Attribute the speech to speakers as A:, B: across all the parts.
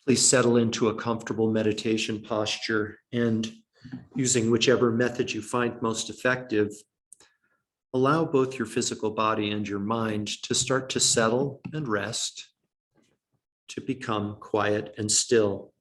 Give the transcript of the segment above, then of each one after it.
A: Please settle into a comfortable meditation posture, and using whichever method you find most effective, allow both your physical body and your mind to start to settle and rest, to become quiet and still.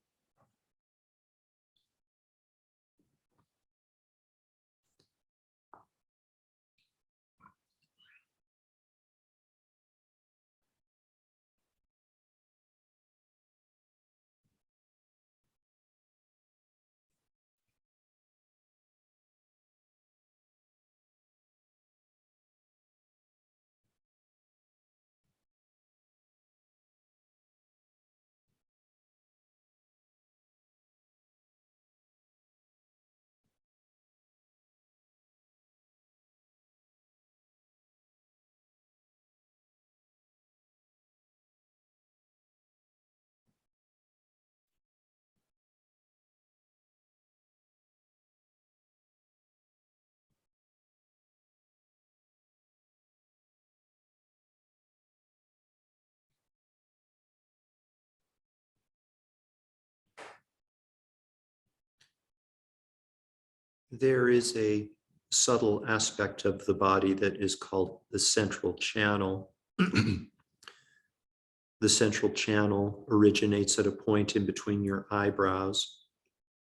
A: There is a subtle aspect of the body that is called the central channel. The central channel originates at a point in between your eyebrows,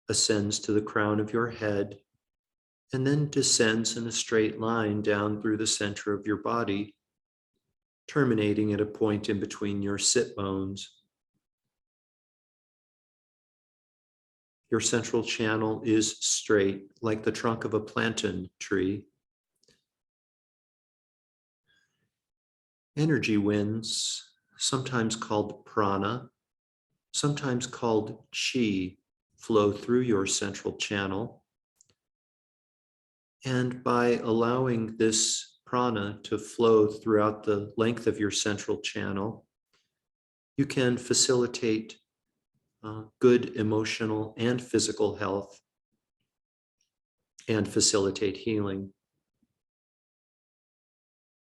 A: ascends to the crown of your head, and then descends in a straight line down through the center of your body, terminating at a point in between your sit bones. Your central channel is straight, like the trunk of a plantain tree. Energy winds, sometimes called prana, sometimes called chi, flow through your central channel. And by allowing this prana to flow throughout the length of your central channel, you can facilitate good emotional and physical health and facilitate healing.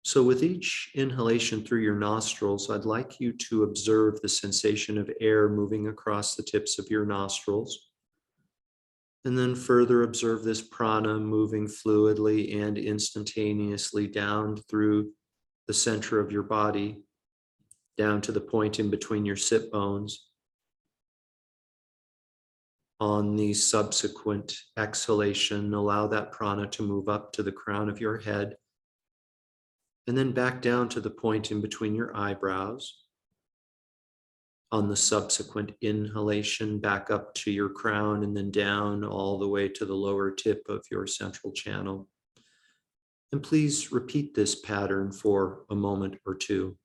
A: So with each inhalation through your nostrils, I'd like you to observe the sensation of air moving across the tips of your nostrils. And then further observe this prana moving fluidly and instantaneously down through the center of your body, down to the point in between your sit bones. On the subsequent exhalation, allow that prana to move up to the crown of your head, and then back down to the point in between your eyebrows. On the subsequent inhalation, back up to your crown and then down all the way to the lower tip of your central channel. And please repeat this pattern for a moment or two.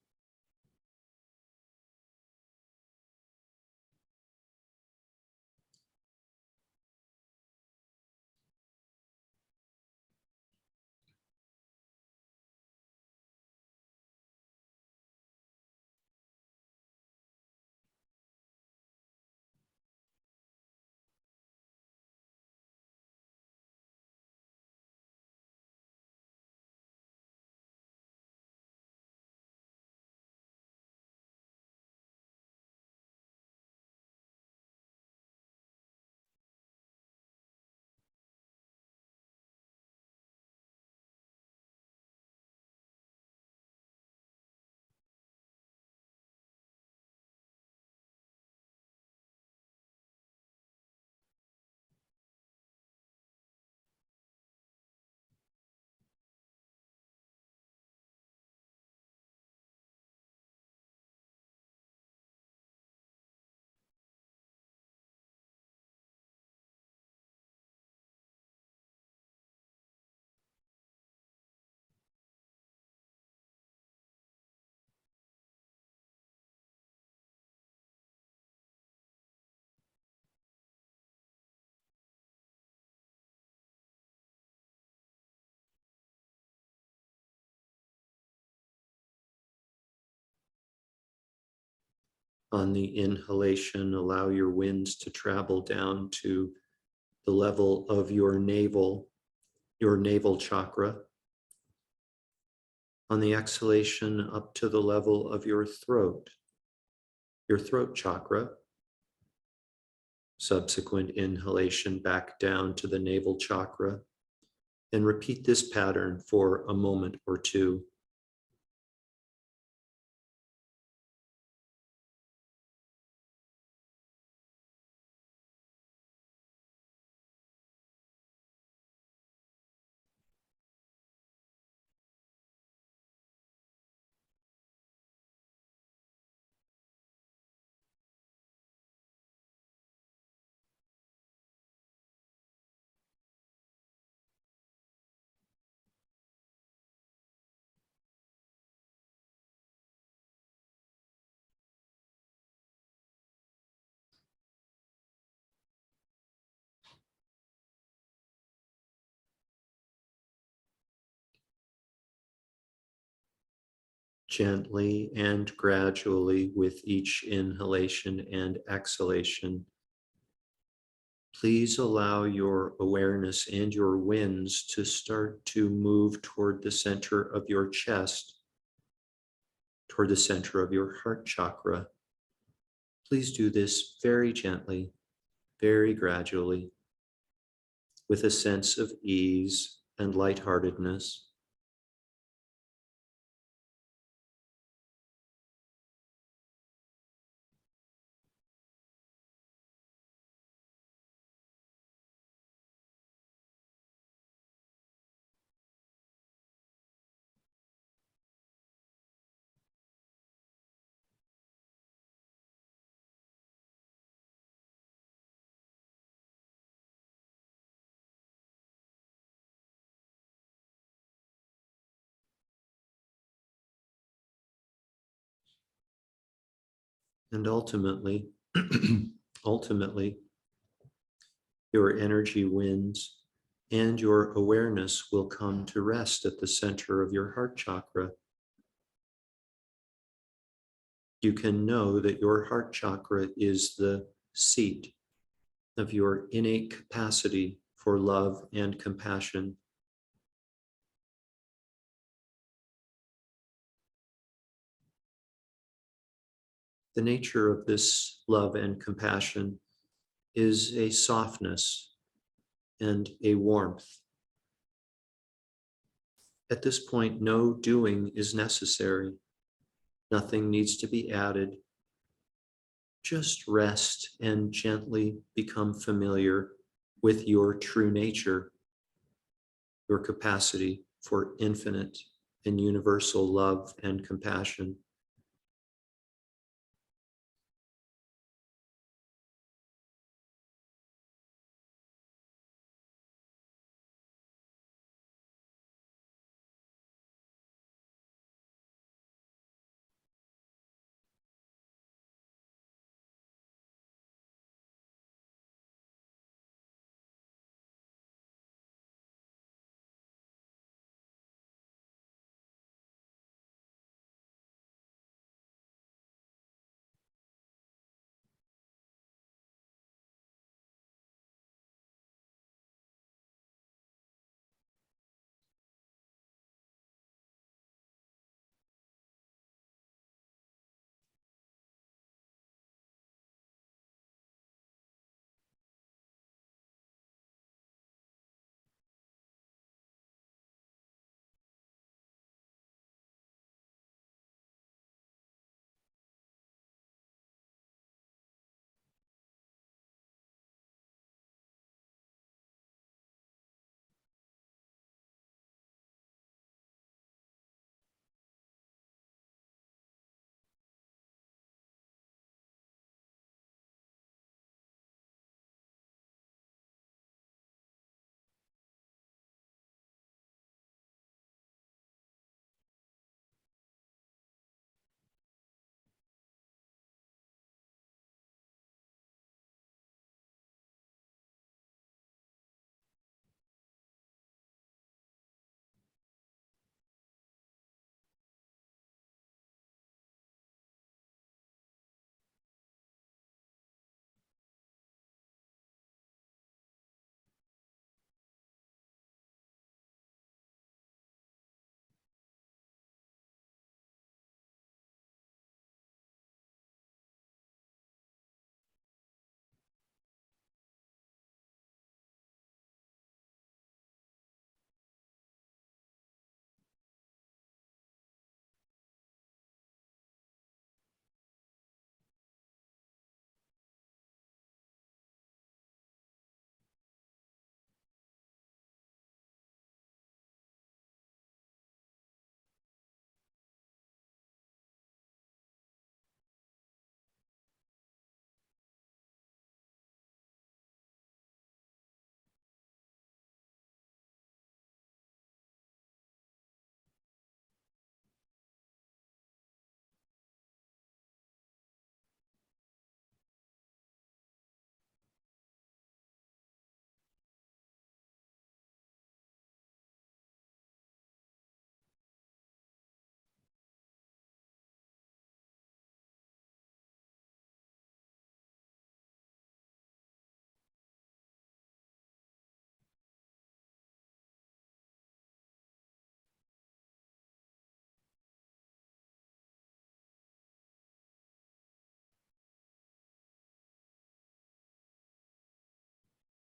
A: On the inhalation, allow your winds to travel down to the level of your navel chakra. On the exhalation, up to the level of your throat chakra. Subsequent inhalation back down to the navel chakra, and repeat this pattern for a moment or two. Gently and gradually, with each inhalation and exhalation, please allow your awareness and your winds to start to move toward the center of your chest, toward the center of your heart chakra. Please do this very gently, very gradually, with a sense of ease and lightheartedness. And ultimately, ultimately, your energy winds and your awareness will come to rest at the center of your heart chakra. You can know that your heart chakra is the seat of your innate capacity for love and compassion. The nature of this love and compassion is a softness and a warmth. At this point, no doing is necessary. Nothing needs to be added. Just rest and gently become familiar with your true nature, your capacity for infinite and universal love and compassion.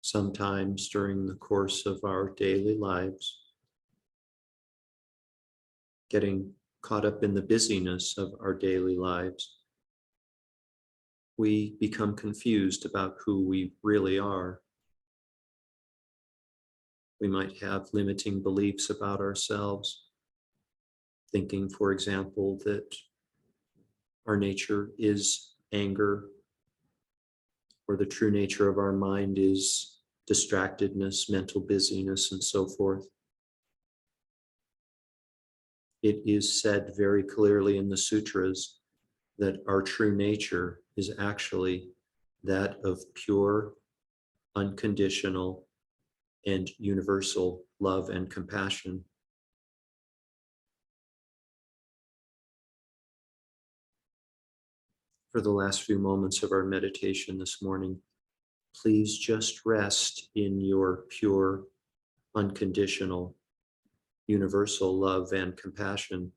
A: sometimes during the course of our daily lives, getting caught up in the busyness of our daily lives, we become confused about who we really are. We might have limiting beliefs about ourselves, thinking, for example, that our nature is anger, or the true nature of our mind is distractedness, mental busyness, and so forth. It is said very clearly in the sutras that our true nature is actually that of pure, unconditional, and universal love and compassion. For the last few moments of our meditation this morning, please just rest in your pure, unconditional, universal love and compassion.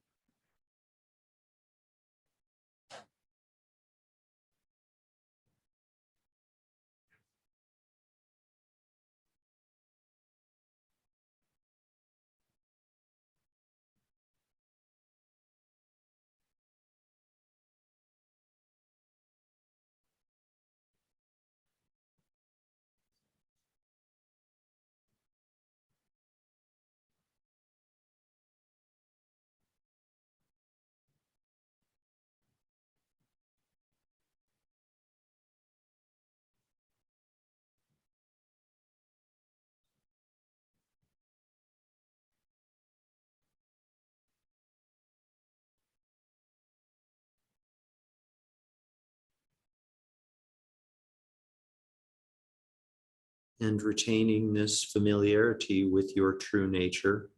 A: And retaining this familiarity with your true nature,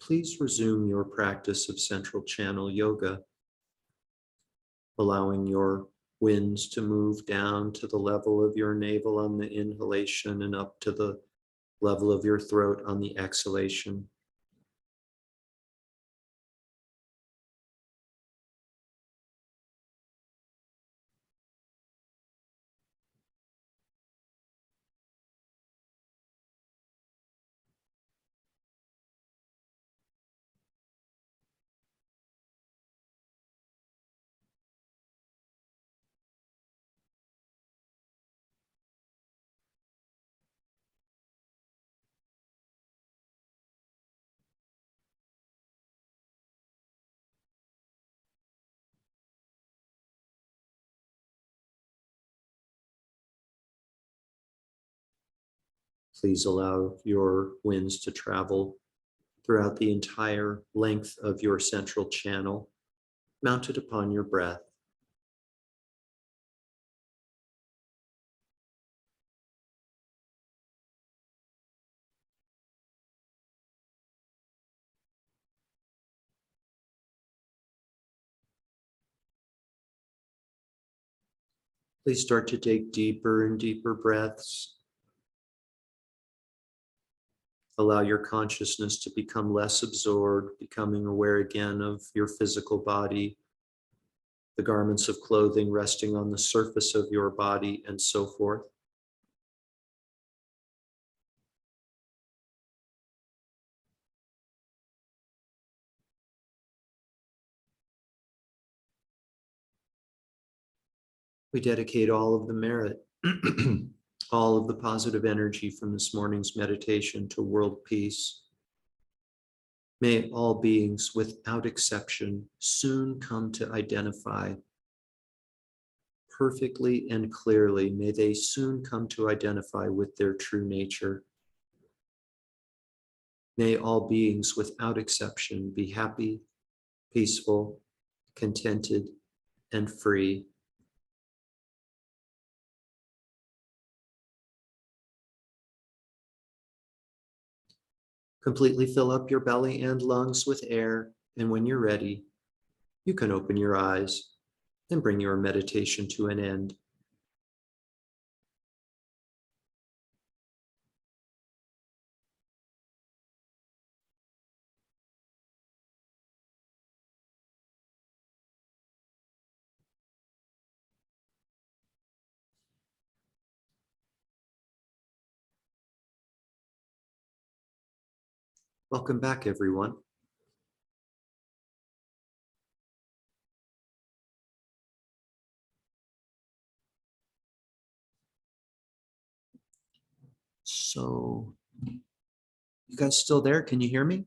A: please resume your practice of central channel yoga, allowing your winds to move down to the level of your navel on the inhalation and up to the level of your throat on the exhalation. Please allow your winds to travel throughout the entire length of your central channel, mounted upon your breath. Please start to take deeper and deeper breaths. Allow your consciousness to become less absorbed, becoming aware again of your physical body, the garments of clothing resting on the surface of your body, and so forth. We dedicate all of the merit, all of the positive energy from this morning's meditation to world peace. May all beings, without exception, soon come to identify perfectly and clearly. May they soon come to identify with their true nature. May all beings, without exception, be happy, peaceful, contented, and free. Completely fill up your belly and lungs with air, and when you're ready, you can open your eyes and bring your meditation to an end. Welcome back, everyone. So, you guys still there? Can you hear me?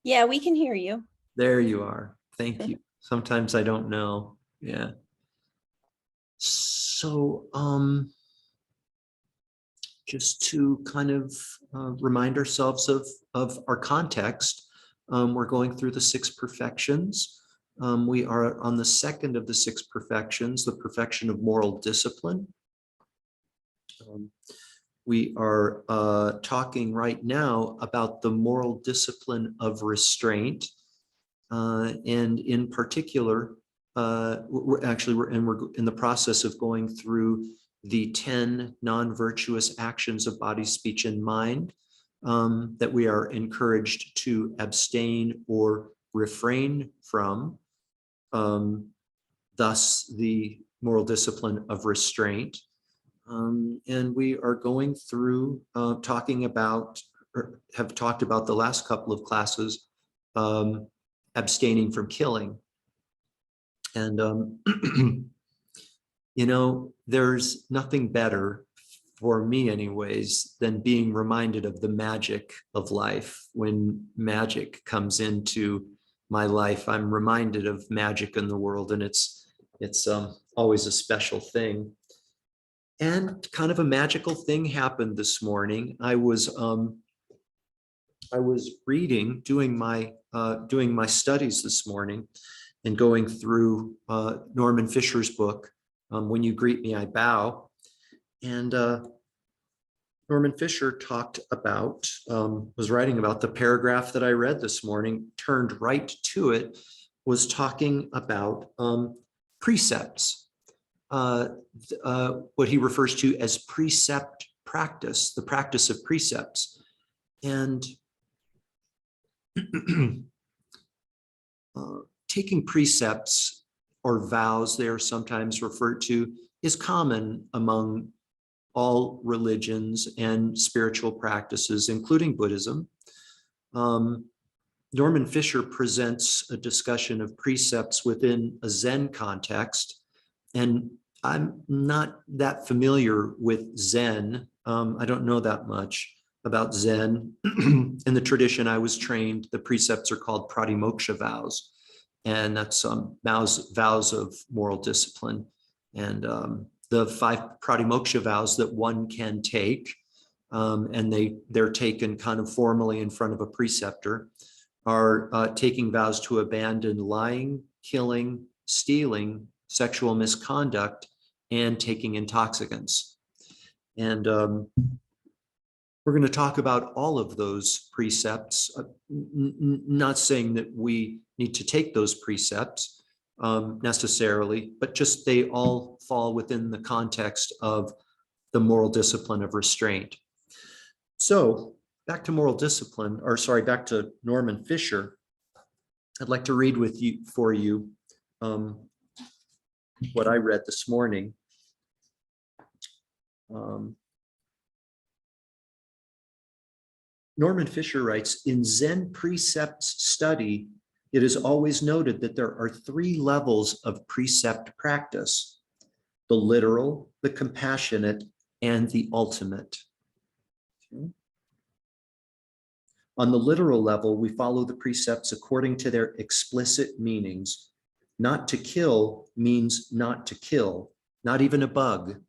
B: Yeah, we can hear you.
A: There you are. Thank you. Sometimes I don't know. Yeah. So, just to kind of remind ourselves of our context, we're going through the six perfections. We are on the second of the six perfections, the perfection of moral discipline. We are talking right now about the moral discipline of restraint. And in particular, we're in the process of going through the 10 non-virtuous actions of body, speech, and mind that we are encouraged to abstain or refrain from. Thus, the moral discipline of restraint. And we are going through talking about, or have talked about the last couple of classes, abstaining from killing. And, you know, there's nothing better for me anyways than being reminded of the magic of life. When magic comes into my life, I'm reminded of magic in the world, and it's always a special thing. And kind of a magical thing happened this morning. I was reading, doing my studies this morning, and going through Norman Fisher's book, When You Greet Me, I Bow. And Norman Fisher talked about, was writing about the paragraph that I read this morning, turned right to it, was talking about precepts, what he refers to as precept practice, the practice of precepts. And taking precepts or vows, they are sometimes referred to, is common among all religions and spiritual practices, including Buddhism. Norman Fisher presents a discussion of precepts within a Zen context, and I'm not that familiar with Zen. I don't know that much about Zen. In the tradition I was trained, the precepts are called pratimoksha vows, and that's vows of moral discipline. And the 5 pratimoksha vows that one can take, and they're taken kind of formally in front of a preceptor, are taking vows to abandon lying, killing, stealing, sexual misconduct, and taking intoxicants. And we're going to talk about all of those precepts, not saying that we need to take those precepts necessarily, but just they all fall within the context of the moral discipline of restraint. So back to moral discipline, or sorry, back to Norman Fisher. I'd like to read for you what I read this morning. Norman Fisher writes, in Zen precepts study, it is always noted that there are 3 levels of precept practice: the literal, the compassionate, and the ultimate. Okay. On the literal level, we follow the precepts according to their explicit meanings. Not to kill means not to kill, not even a bug.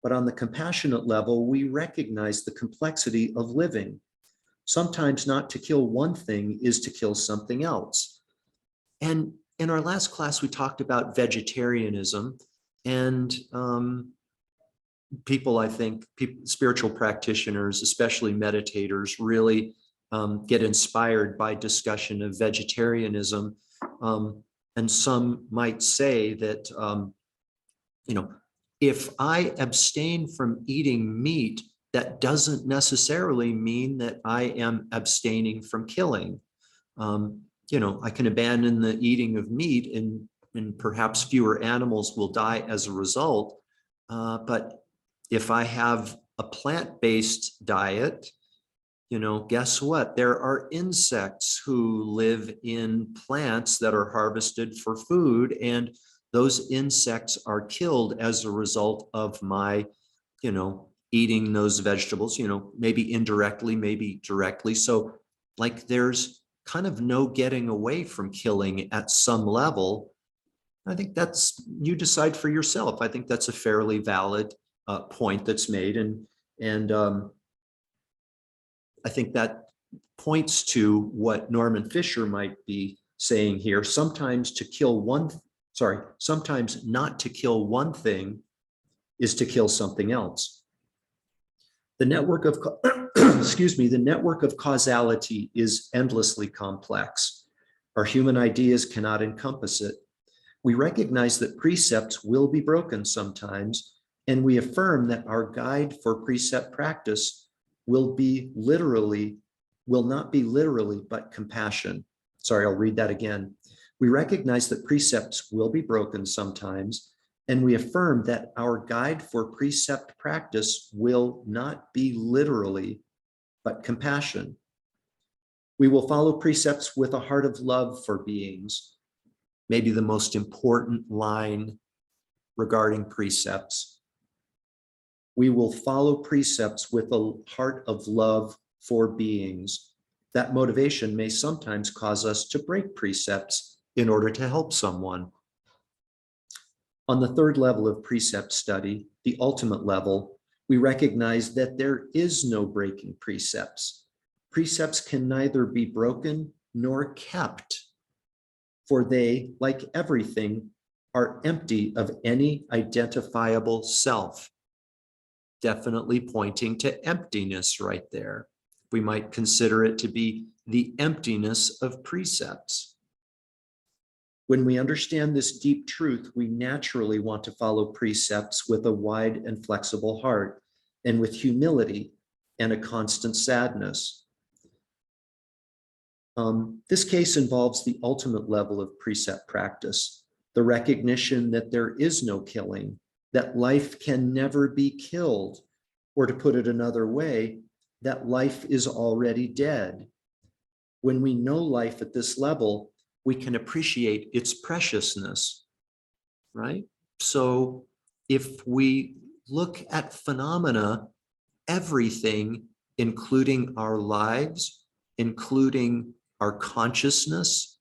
A: But on the compassionate level, we recognize the complexity of living. Sometimes not to kill one thing is to kill something else. And in our last class, we talked about vegetarianism, and people, I think, spiritual practitioners, especially meditators, really get inspired by discussion of vegetarianism. And some might say that, you know, if I abstain from eating meat, that doesn't necessarily mean that I am abstaining from killing. You know, I can abandon the eating of meat, and perhaps fewer animals will die as a result. But if I have a plant-based diet, guess what? There are insects who live in plants that are harvested for food, and those insects are killed as a result of my, eating those vegetables, maybe indirectly, maybe directly. So like there's kind of no getting away from killing at some level. I think you decide for yourself. I think that's a fairly valid point that's made. And I think that points to what Norman Fisher might be saying here. Sometimes not to kill one thing is to kill something else. The network of, the network of causality is endlessly complex. Our human ideas cannot encompass it. We recognize that precepts will be broken sometimes, and we affirm that our guide for precept practice will not be literally, but compassion. Sorry, I'll read that again. We recognize that precepts will be broken sometimes, and we affirm that our guide for precept practice will not be literally, but compassion. We will follow precepts with a heart of love for beings. Maybe the most important line regarding precepts. We will follow precepts with a heart of love for beings. That motivation may sometimes cause us to break precepts in order to help someone. On the third level of precept study, the ultimate level, we recognize that there is no breaking precepts. Precepts can neither be broken nor kept, for they, like everything, are empty of any identifiable self. Definitely pointing to emptiness right there. We might consider it to be the emptiness of precepts. When we understand this deep truth, we naturally want to follow precepts with a wide and flexible heart, and with humility and a constant sadness. This case involves the ultimate level of precept practice, the recognition that there is no killing, that life can never be killed, or to put it another way, that life is already dead. When we know life at this level, we can appreciate its preciousness, right? So if we look at phenomena, everything, including our lives, including our consciousness,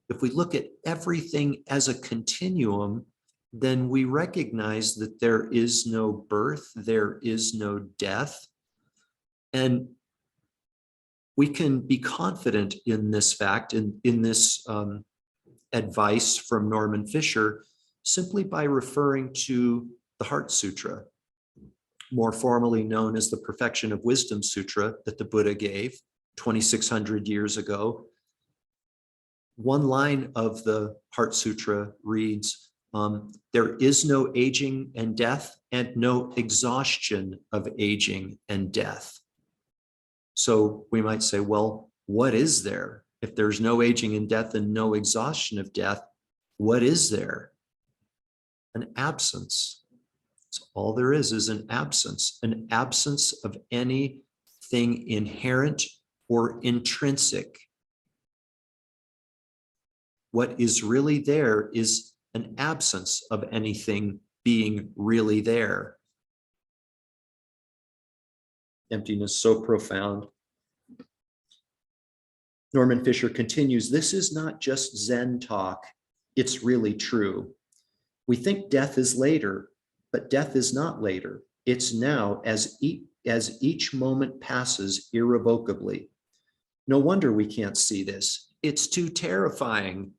A: if we look at everything as a continuum, then we recognize that there is no birth, there is no death. And we can be confident in this fact, in this advice from Norman Fisher, simply by referring to the Heart Sutra, more formally known as the Perfection of Wisdom Sutra that the Buddha gave 2,600 years ago. One line of the Heart Sutra reads, there is no aging and death, and no exhaustion of aging and death. So we might say, well, what is there? If there's no aging and death and no exhaustion of death, what is there? An absence. So all there is an absence of anything inherent or intrinsic. What is really there is an absence of anything being really there. Emptiness so profound. Norman Fisher continues, this is not just Zen talk, it's really true. We think death is later, but death is not later. It's now as each moment passes irrevocably. No wonder we can't see this. It's too terrifying, !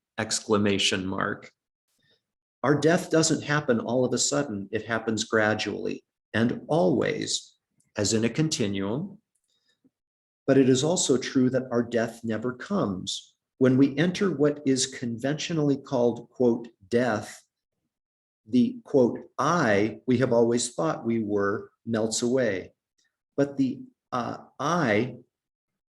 A: Our death doesn't happen all of a sudden. It happens gradually and always, as in a continuum. But it is also true that our death never comes. When we enter what is conventionally called, quote, death, the, quote, I we have always thought we were melts away. But the I,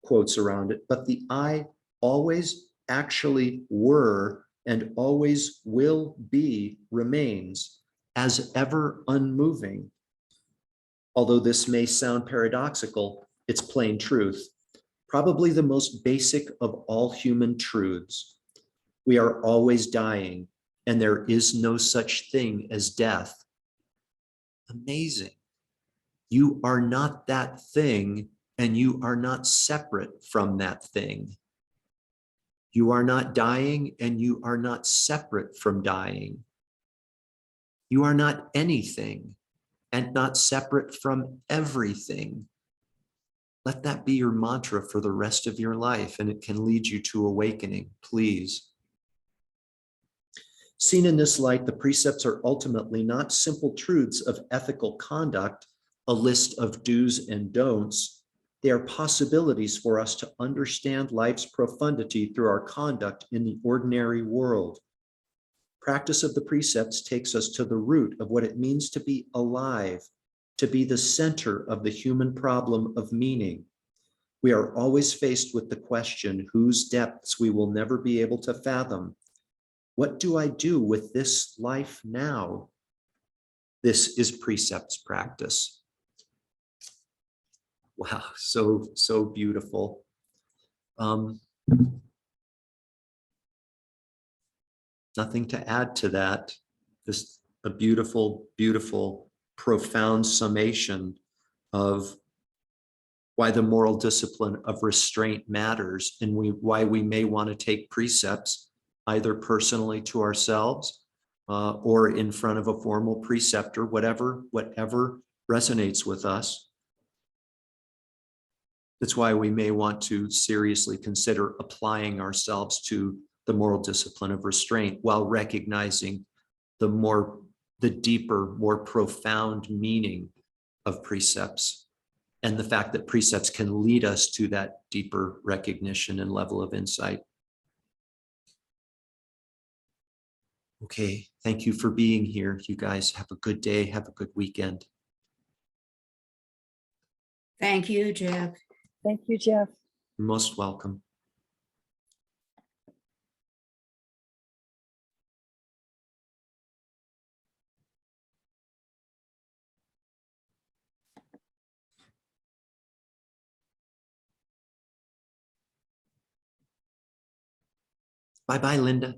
A: quotes around it, but the I always actually were and always will be remains as ever unmoving. Although this may sound paradoxical, it's plain truth, probably the most basic of all human truths. We are always dying, and there is no such thing as death. Amazing. You are not that thing, and you are not separate from that thing. You are not dying, and you are not separate from dying. You are not anything, and not separate from everything. Let that be your mantra for the rest of your life, and it can lead you to awakening, please. Seen in this light, the precepts are ultimately not simple truths of ethical conduct, a list of do's and don'ts. They are possibilities for us to understand life's profundity through our conduct in the ordinary world. Practice of the precepts takes us to the root of what it means to be alive, to be the center of the human problem of meaning. We are always faced with the question whose depths we will never be able to fathom. What do I do with this life now? This is precepts practice. Wow, so beautiful. Nothing to add to that. Just a beautiful, beautiful, profound summation of why the moral discipline of restraint matters, and why we may want to take precepts either personally to ourselves or in front of a formal preceptor, whatever resonates with us. That's why we may want to seriously consider applying ourselves to the moral discipline of restraint while recognizing the deeper, more profound meaning of precepts, and the fact that precepts can lead us to that deeper recognition and level of insight. Okay, thank you for being here. You guys have a good day. Have a good weekend.
C: Thank you, Jeff.
D: Thank you, Jeff.
A: You're most welcome. Bye-bye, Linda.